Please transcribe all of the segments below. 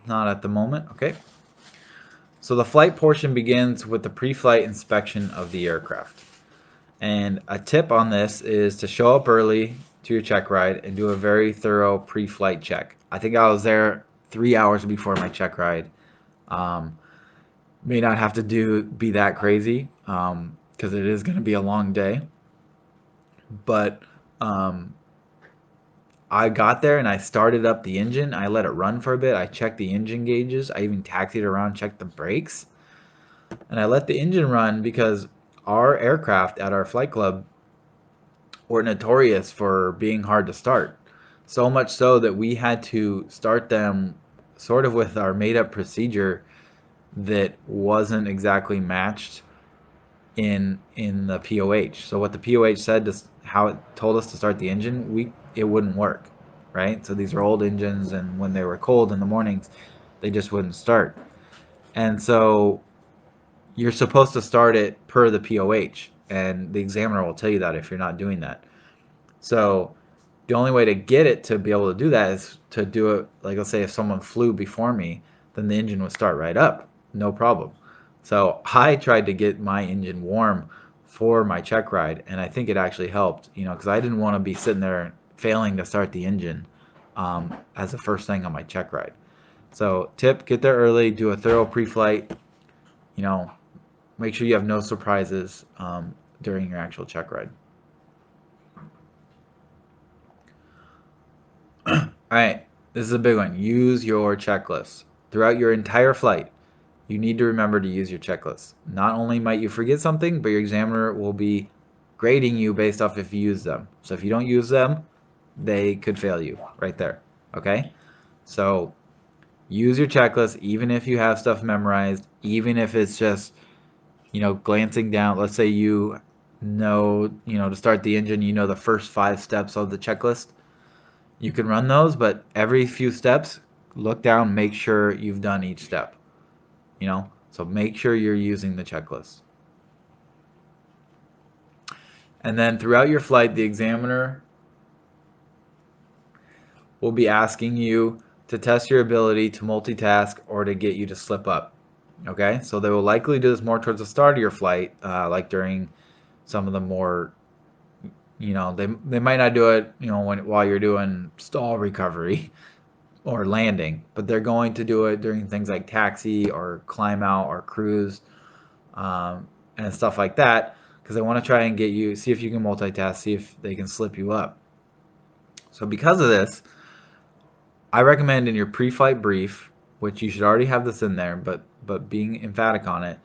Not at the moment. Okay. So the flight portion begins with the pre-flight inspection of the aircraft. And a tip on this is to show up early to your check ride and do a very thorough pre-flight check. I think I was there 3 hours before my check ride. May not have to be that crazy because it is going to be a long day. But I got there and I started up the engine. I let it run for a bit. I checked the engine gauges. I even taxied around, checked the brakes. And I let the engine run because our aircraft at our flight club were notorious for being hard to start. So much so that we had to start them sort of with our made-up procedure that wasn't exactly matched in the POH. So what the POH said, to how it told us to start the engine, it wouldn't work, right? So these are old engines, and when they were cold in the mornings, they just wouldn't start. And so you're supposed to start it per the POH, and the examiner will tell you that if you're not doing that. So the only way to get it to be able to do that is to do it, like, let's say if someone flew before me, then the engine would start right up, no problem. So I tried to get my engine warm for my check ride, and I think it actually helped, because I didn't want to be sitting there failing to start the engine as the first thing on my check ride. So tip, get there early, do a thorough pre-flight, make sure you have no surprises during your actual check ride. All right, this is a big one. Use your checklist. Throughout your entire flight, you need to remember to use your checklist. Not only might you forget something, but your examiner will be grading you based off if you use them. So if you don't use them, they could fail you right there. Okay? So use your checklist even if you have stuff memorized, even if it's just, glancing down. Let's say to start the engine, the first 5 steps of the checklist. You can run those, but every few steps, look down, make sure you've done each step. So make sure you're using the checklist. And then throughout your flight, the examiner will be asking you to test your ability to multitask or to get you to slip up. Okay, so they will likely do this more towards the start of your flight, like during some of the more, they might not do it, while you're doing stall recovery or landing, but they're going to do it during things like taxi or climb out or cruise and stuff like that, because they want to try and get you, see if you can multitask, see if they can slip you up. So because of this, I recommend in your pre-flight brief, which you should already have this in there, but being emphatic on it,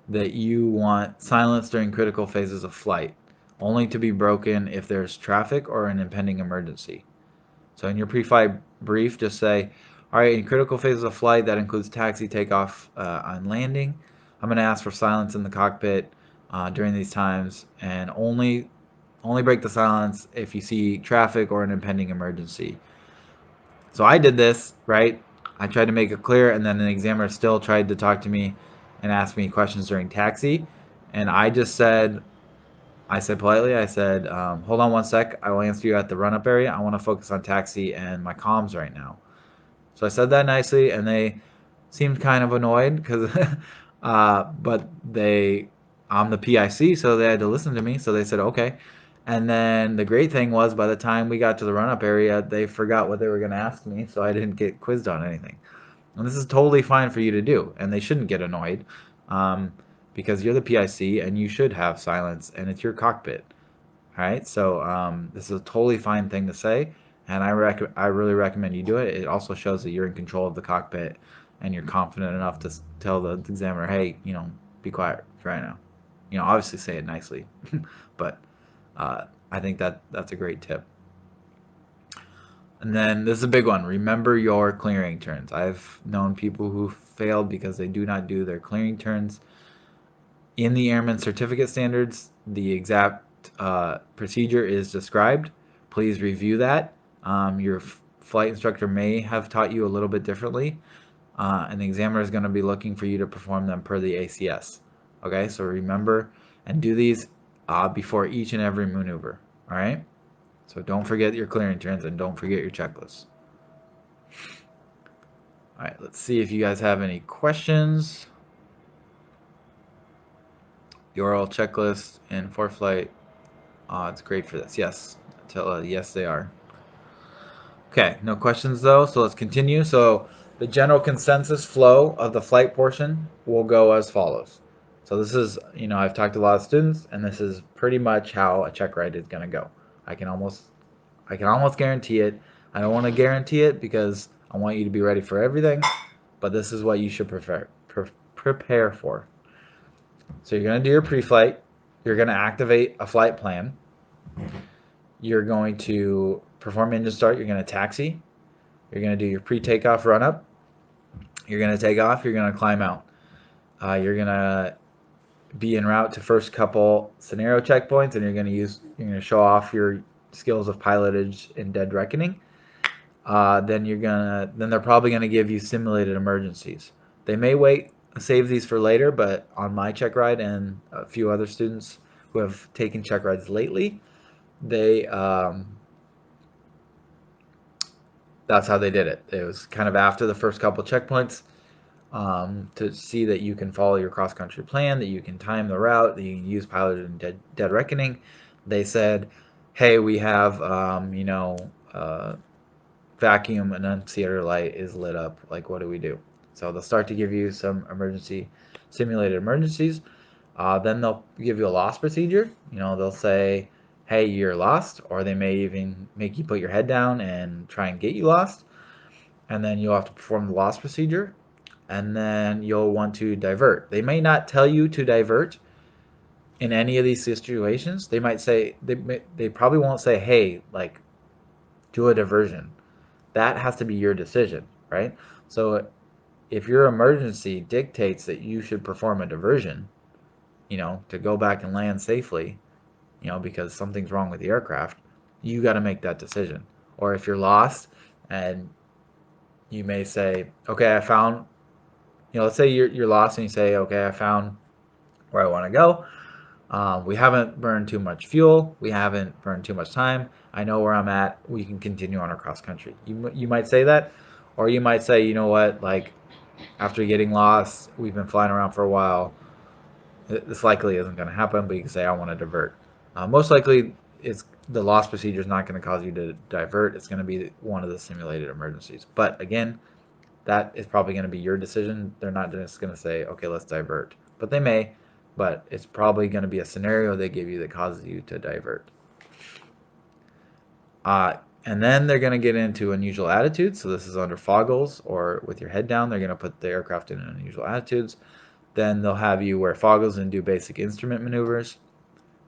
that you want silence during critical phases of flight, only to be broken if there's traffic or an impending emergency. So in your pre-flight brief, just say, all right, in critical phases of flight, that includes taxi, takeoff, and landing, I'm going to ask for silence in the cockpit during these times, and only break the silence if you see traffic or an impending emergency. So I did this, right? I tried to make it clear, and then the examiner still tried to talk to me and ask me questions during taxi, and I said politely, hold on one sec, I will answer you at the run-up area. I want to focus on taxi and my comms right now. So I said that nicely, and they seemed kind of annoyed because, but I'm the PIC, so they had to listen to me. So they said okay. And then the great thing was, by the time we got to the run-up area, they forgot what they were going to ask me, so I didn't get quizzed on anything. And this is totally fine for you to do, and they shouldn't get annoyed, because you're the PIC and you should have silence, and it's your cockpit. All right, so this is a totally fine thing to say, and I really recommend you do it. It also shows that you're in control of the cockpit and you're confident enough to tell the examiner, hey, be quiet right now. Obviously say it nicely, but I think that's a great tip. And then this is a big one. Remember your clearing turns. I've known people who failed because they do not do their clearing turns. In the Airman Certificate Standards, the exact procedure is described. Please review that. Your flight instructor may have taught you a little bit differently, and the examiner is going to be looking for you to perform them per the ACS. Okay, so remember and do these before each and every maneuver. All right, so don't forget your clearing turns and don't forget your checklist. All right, let's see if you guys have any questions. URL checklist in ForeFlight. It's great for this. Yes, yes they are. Okay, no questions though, so let's continue. So the general consensus flow of the flight portion will go as follows. So this is, I've talked to a lot of students, and this is pretty much how a check ride is going to go. I can almost guarantee it. I don't want to guarantee it because I want you to be ready for everything, but this is what you should prepare for. So you're going to do your pre-flight. You're going to activate a flight plan. You're going to perform engine start. You're going to taxi. You're going to do your pre-takeoff run-up. You're going to take off. You're going to climb out. You're going to be en route to first couple scenario checkpoints, and you're going to show off your skills of pilotage in dead reckoning. Then they're probably going to give you simulated emergencies. They may save these for later, but on my check ride and a few other students who have taken check rides lately, that's how they did it. It was kind of after the first couple checkpoints, to see that you can follow your cross-country plan, that you can time the route, that you can use pilot and dead reckoning. They said, hey, we have, vacuum annunciator light is lit up. Like, what do we do? So they'll start to give you some simulated emergencies. Then they'll give you a loss procedure. They'll say, hey, you're lost, or they may even make you put your head down and try and get you lost. And then you'll have to perform the loss procedure, and then you'll want to divert. They may not tell you to divert in any of these situations. They might say, they probably won't say, hey, like, do a diversion. That has to be your decision, right? So if your emergency dictates that you should perform a diversion, to go back and land safely, because something's wrong with the aircraft, you got to make that decision. Or if you're lost and you may say, okay, I found, let's say you're lost and you say, okay, I found where I want to go. We haven't burned too much fuel. We haven't burned too much time. I know where I'm at. We can continue on our cross country. You might say that, or you might say, you know what, like, after getting lost, we've been flying around for a while. This likely isn't going to happen, but you can say, I want to divert. Most likely, the loss procedure is not going to cause you to divert. It's going to be one of the simulated emergencies. But again, that is probably going to be your decision. They're not just going to say, okay, let's divert. But they may, but it's probably going to be a scenario they give you that causes you to divert. And then they're going to get into unusual attitudes. So this is under foggles or with your head down. They're going to put the aircraft in unusual attitudes. Then they'll have you wear foggles and do basic instrument maneuvers.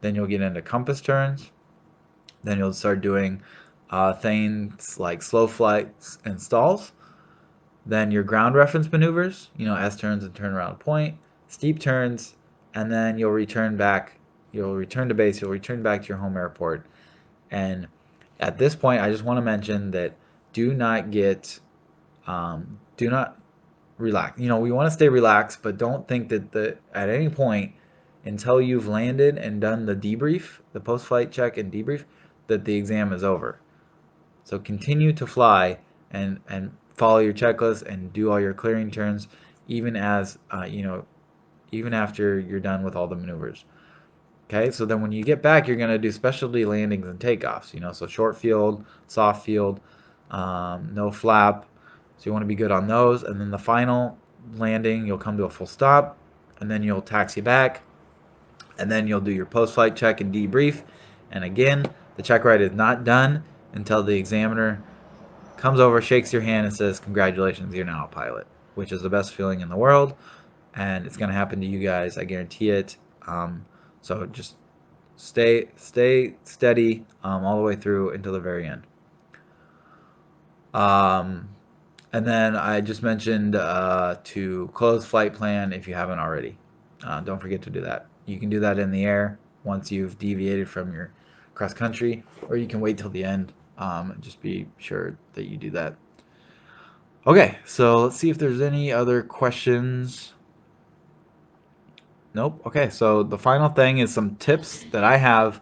Then you'll get into compass turns. Then you'll start doing things like slow flights and stalls. Then your ground reference maneuvers, S-turns and turn around point, steep turns, and then you'll return back. You'll return to base. You'll return back to your home airport. And at this point, I just want to mention that do not relax. We want to stay relaxed, but don't think that at any point until you've landed and done the debrief, the post-flight check and debrief, that the exam is over. So continue to fly and follow your checklist and do all your clearing turns, even even after you're done with all the maneuvers. Okay, so then when you get back, you're going to do specialty landings and takeoffs. So short field, soft field, no flap. So you want to be good on those. And then the final landing, you'll come to a full stop, and then you'll taxi back, and then you'll do your post-flight check and debrief. And again, the check ride is not done until the examiner comes over, shakes your hand, and says, congratulations, you're now a pilot, which is the best feeling in the world. And it's going to happen to you guys. I guarantee it. So just stay steady all the way through until the very end. And then I just mentioned to close flight plan if you haven't already. Don't forget to do that. You can do that in the air once you've deviated from your cross country, or you can wait till the end. And just be sure that you do that. Okay, so let's see if there's any other questions. Nope. Okay, so the final thing is some tips that I have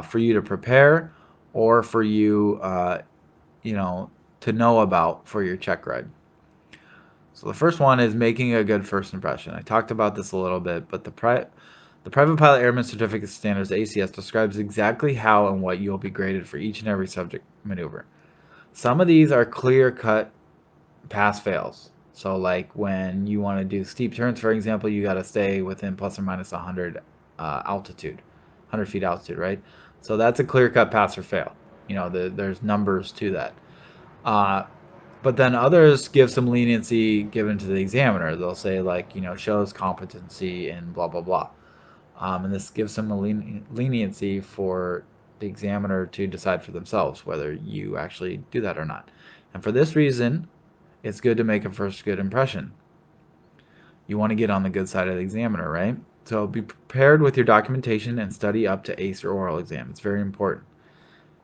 for you to prepare, or for you, to know about for your check ride. So the first one is making a good first impression. I talked about this a little bit, but the Private Pilot Airman Certificate Standards, ACS, describes exactly how and what you'll be graded for each and every subject maneuver. Some of these are clear-cut pass-fails. So like when you want to do steep turns, for example, you got to stay within plus or minus 100 altitude, 100 feet altitude, right? So that's a clear-cut pass or fail. You know, there's numbers to that. But then others give some leniency given to the examiner. They'll say like, you know, shows competency and blah, blah, blah. And this gives some leniency for the examiner to decide for themselves whether you actually do that or not. And for this reason, it's good to make a first good impression. You want to get on the good side of the examiner, right? So be prepared with your documentation and study up to ace your oral exam. It's very important.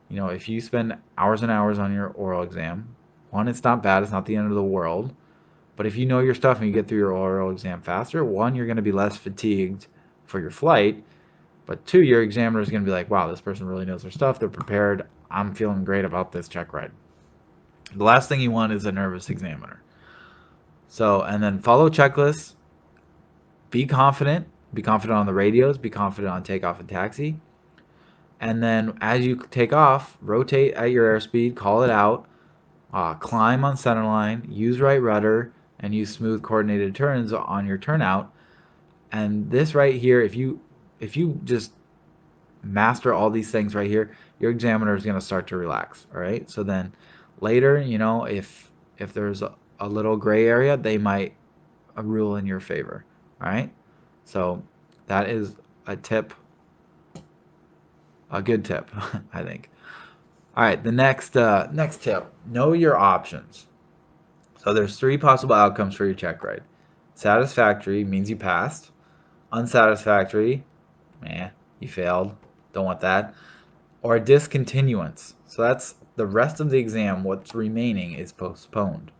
You know, if you spend hours and hours on your oral exam, one, it's not bad, it's not the end of the world. But if you know your stuff and you get through your oral exam faster, one, you're going to be less fatigued for your flight. But two, your examiner is going to be like, wow, this person really knows their stuff. They're prepared. I'm feeling great about this check ride. The last thing you want is a nervous examiner. So, and then follow checklists. Be confident. Be confident on the radios. Be confident on takeoff and taxi. And then as you take off, rotate at your airspeed. Call it out. Climb on centerline. Use right rudder. And use smooth coordinated turns on your turnout. And this right here, if you just master all these things right here, your examiner is going to start to relax. All right. So then later, you know, if there's a little gray area, they might rule in your favor. All right. So that is a tip, a good tip, I think. All right. The next tip: know your options. So there's 3 possible outcomes for your check ride. Satisfactory means you passed. Unsatisfactory, you failed. Don't want that. Or a discontinuance. So that's the rest of the exam. What's remaining is postponed.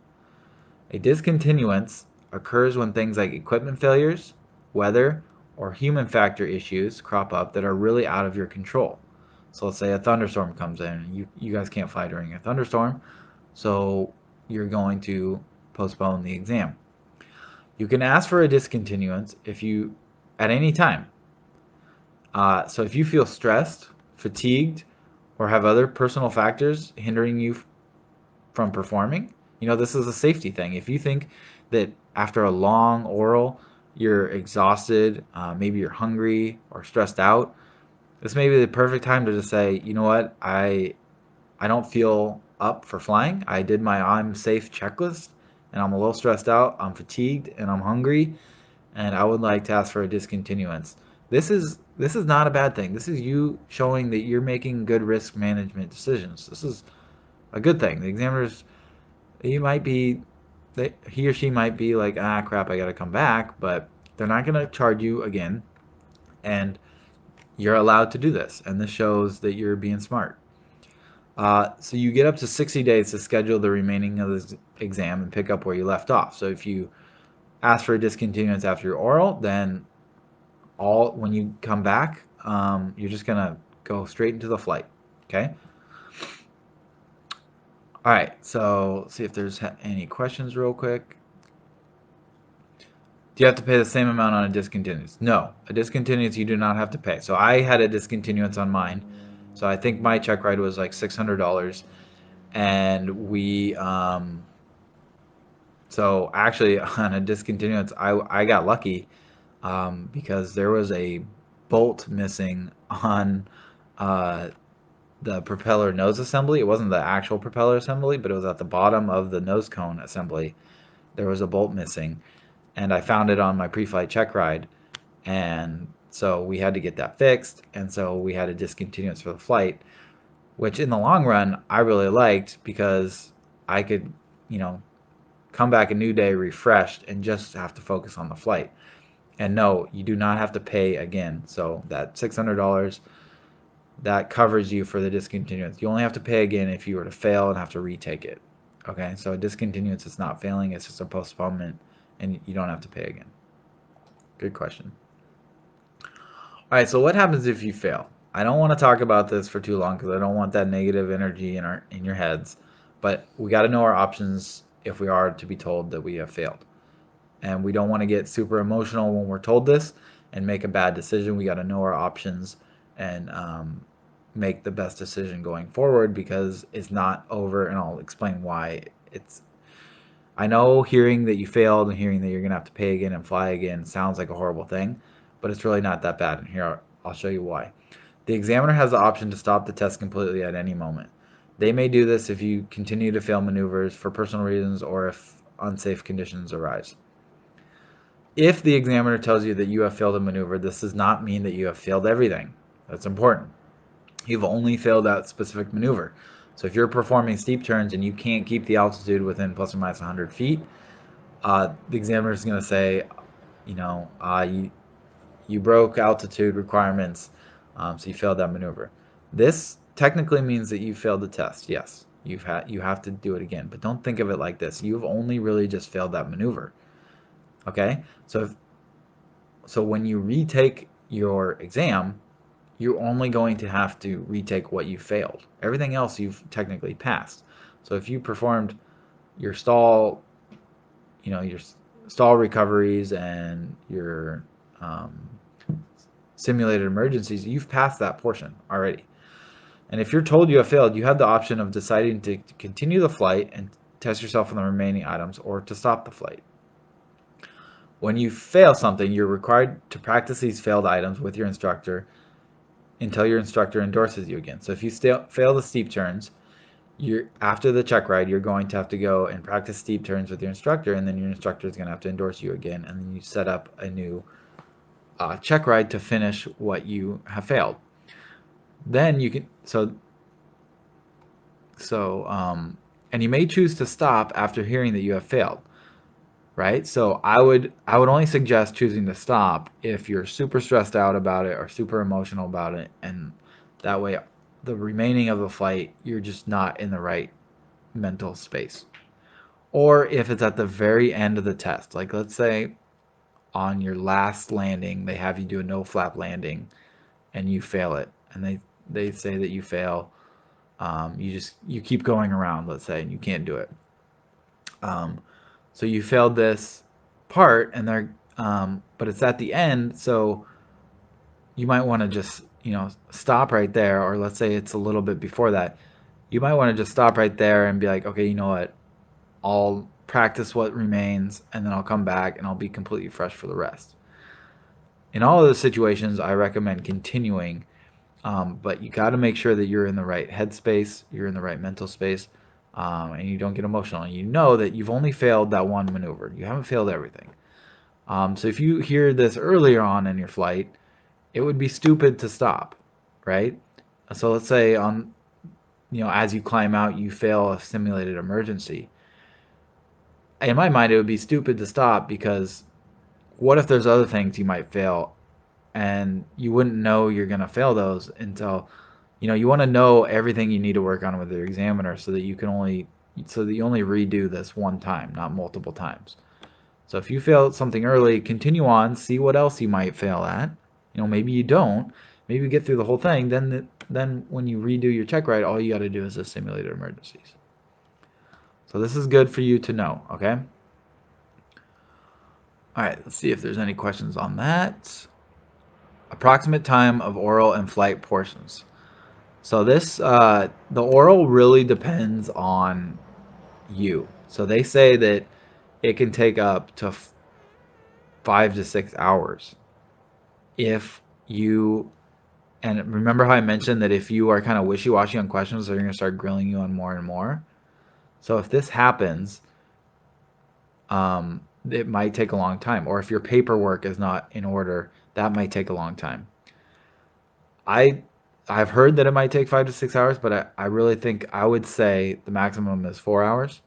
A discontinuance occurs when things like equipment failures, weather, or human factor issues crop up that are really out of your control. So let's say a thunderstorm comes in and you guys can't fly during a thunderstorm, so you're going to postpone the exam. You can ask for a discontinuance at any time. So if you feel stressed, fatigued, or have other personal factors hindering you from performing, you know, this is a safety thing. If you think that after a long oral, you're exhausted, maybe you're hungry or stressed out, this may be the perfect time to just say, you know what, I don't feel up for flying. I did my I'm safe checklist, and I'm a little stressed out, I'm fatigued, and I'm hungry, and I would like to ask for a discontinuance. This is not a bad thing. This is you showing that you're making good risk management decisions. This is a good thing. The examiners, he or she might be like, ah, crap, I got to come back, but they're not going to charge you again, and you're allowed to do this, and this shows that you're being smart. So you get up to 60 days to schedule the remaining of this exam and pick up where you left off. So if you ask for a discontinuance after your oral, then when you come back, you're just gonna go straight into the flight. Okay. All right. So let's see if there's any questions real quick. Do you have to pay the same amount on a discontinuance? No, a discontinuance you do not have to pay. So I had a discontinuance on mine. So I think my check ride was like $600, and we so actually on a discontinuance I got lucky because there was a bolt missing on the propeller nose assembly. It wasn't the actual propeller assembly, but it was at the bottom of the nose cone assembly. There was a bolt missing, and I found it on my pre-flight check ride, and so we had to get that fixed, and so we had a discontinuance for the flight, which in the long run I really liked because I could, you know, come back a new day refreshed and just have to focus on the flight. And no, you do not have to pay again. So that $600, that covers you for the discontinuance. You only have to pay again if you were to fail and have to retake it. Okay, so a discontinuance is not failing, it's just a postponement, and you don't have to pay again. Good question. All right, so what happens if you fail? I don't want to talk about this for too long because I don't want that negative energy in your heads, but we got to know our options if we are to be told that we have failed. And we don't want to get super emotional when we're told this and make a bad decision. We got to know our options and make the best decision going forward, because it's not over, and I'll explain why. I know hearing that you failed and hearing that you're going to have to pay again and fly again sounds like a horrible thing, but it's really not that bad, and here I'll show you why. The examiner has the option to stop the test completely at any moment. They may do this if you continue to fail maneuvers for personal reasons or if unsafe conditions arise. If the examiner tells you that you have failed a maneuver, this does not mean that you have failed everything. That's important. You've only failed that specific maneuver. So if you're performing steep turns and you can't keep the altitude within plus or minus 100 feet, the examiner is going to say, you broke altitude requirements, so you failed that maneuver. This technically means that you failed the test. Yes, you have to do it again, but don't think of it like this. You've only really just failed that maneuver. Okay, so when you retake your exam, you're only going to have to retake what you failed. Everything else you've technically passed. So if you performed your stall, your stall recoveries and your simulated emergencies, you've passed that portion already. And if you're told you have failed, you have the option of deciding to continue the flight and test yourself on the remaining items, or to stop the flight. When you fail something, you're required to practice these failed items with your instructor until your instructor endorses you again. So if you fail the steep turns, after the check ride, you're going to have to go and practice steep turns with your instructor, and then your instructor is going to have to endorse you again, and then you set up a new check ride to finish what you have failed. Then you can and you may choose to stop after hearing that you have failed, right? So I would only suggest choosing to stop if you're super stressed out about it or super emotional about it, and that way the remaining of the flight you're just not in the right mental space. Or if it's at the very end of the test, like let's say on your last landing they have you do a no flap landing and you fail it, and they say that you fail, you keep going around, let's say, and you can't do it. So you failed this part, and but it's at the end, so you might want to just stop right there, or let's say it's a little bit before that. You might want to just stop right there and be like, okay, you know what? I'll practice what remains, and then I'll come back and I'll be completely fresh for the rest. In all of those situations, I recommend continuing, but you got to make sure that you're in the right headspace, you're in the right mental space, and you don't get emotional. And you know that you've only failed that one maneuver. You haven't failed everything. So if you hear this earlier on in your flight, it would be stupid to stop, right? So let's say as you climb out, you fail a simulated emergency. In my mind, it would be stupid to stop, because what if there's other things you might fail, and you wouldn't know you're going to fail those until, you want to know everything you need to work on with your examiner, so that you only redo this one time, not multiple times. So if you fail something early, continue on, see what else you might fail at. Maybe you don't. Maybe you get through the whole thing. Then when you redo your check ride, all you got to do is just simulated emergencies. So this is good for you to know, okay? All right, let's see if there's any questions on that. Approximate time of oral and flight portions. So the oral really depends on you. So they say that it can take up to 5 to 6 hours if you, and remember how I mentioned that if you are kind of wishy-washy on questions, they're going to start grilling you on more and more. So if this happens, it might take a long time. Or if your paperwork is not in order, that might take a long time. I've heard that it might take 5 to 6 hours, but I really think I would say the maximum is 4 hours.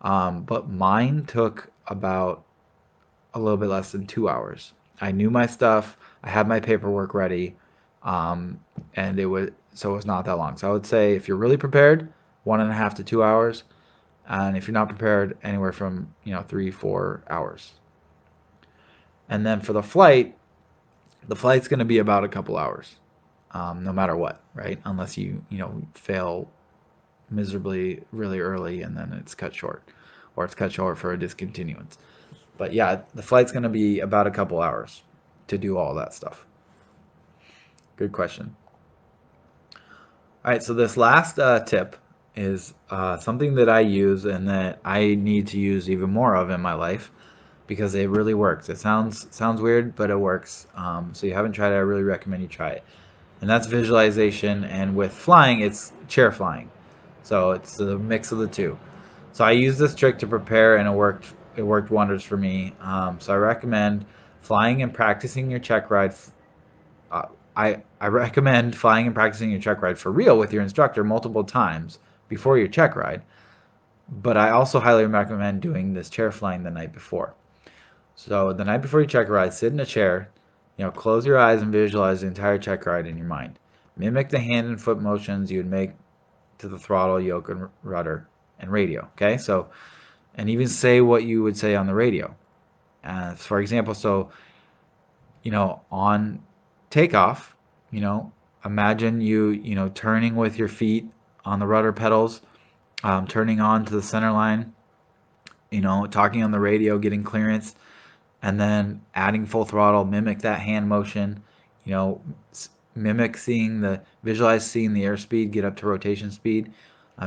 But mine took about a little bit less than 2 hours. I knew my stuff. I had my paperwork ready, and it was not that long. So I would say if you're really prepared, 1.5 to 2 hours, and if you're not prepared, anywhere from 3-4 hours. And then for the flight's going to be about a couple hours, no matter what, right? Unless you fail miserably really early and then it's cut short, or it's cut short for a discontinuance. But yeah, the flight's going to be about a couple hours to do all that stuff. Good question. All right, so this last tip is something that I use and that I need to use even more of in my life because it really works. It sounds weird, but it works. So you haven't tried it, I really recommend you try it. And that's visualization. And with flying, it's chair flying. So it's the mix of the two. So I used this trick to prepare, and it worked. It worked wonders for me. So I recommend flying and practicing your check ride. Uh, I recommend flying and practicing your check ride for real with your instructor multiple times before your check ride. But I also highly recommend doing this chair flying the night before. So the night before you check ride, sit in a chair, close your eyes and visualize the entire check ride in your mind. Mimic the hand and foot motions you would make to the throttle, yoke, and rudder and radio. Okay, so and even say what you would say on the radio. For example, so on takeoff, you know, imagine you turning with your feet on the rudder pedals, turning on to the center line, talking on the radio, getting clearance, and then adding full throttle, mimic that hand motion, you know, visualize seeing the airspeed get up to rotation speed,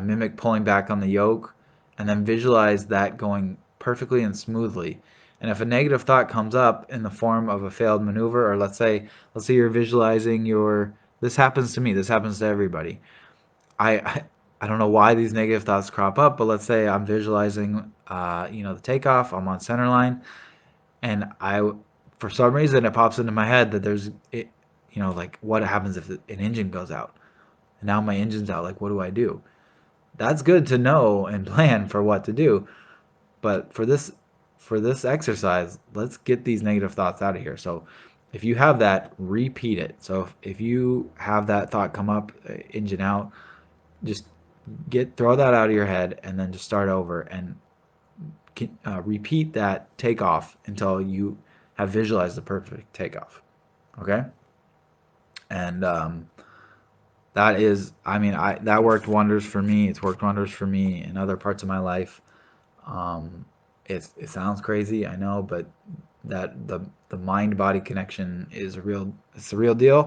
mimic pulling back on the yoke, and then visualize that going perfectly and smoothly. And if a negative thought comes up in the form of a failed maneuver, or let's say you're visualizing this happens to me, this happens to everybody. I don't know why these negative thoughts crop up, but let's say I'm visualizing, the takeoff. I'm on center line, and for some reason, it pops into my head that like what happens if an engine goes out, and now my engine's out. Like, what do I do? That's good to know and plan for what to do. But for this exercise, let's get these negative thoughts out of here. So if you have that, repeat it. So if you have that thought come up, engine out, just throw that out of your head and then just start over and repeat that takeoff until you have visualized the perfect takeoff. Okay, and that worked wonders for me. It's worked wonders for me in other parts of my life. um, it sounds crazy, I know, but that the mind body connection is a real, it's a real deal.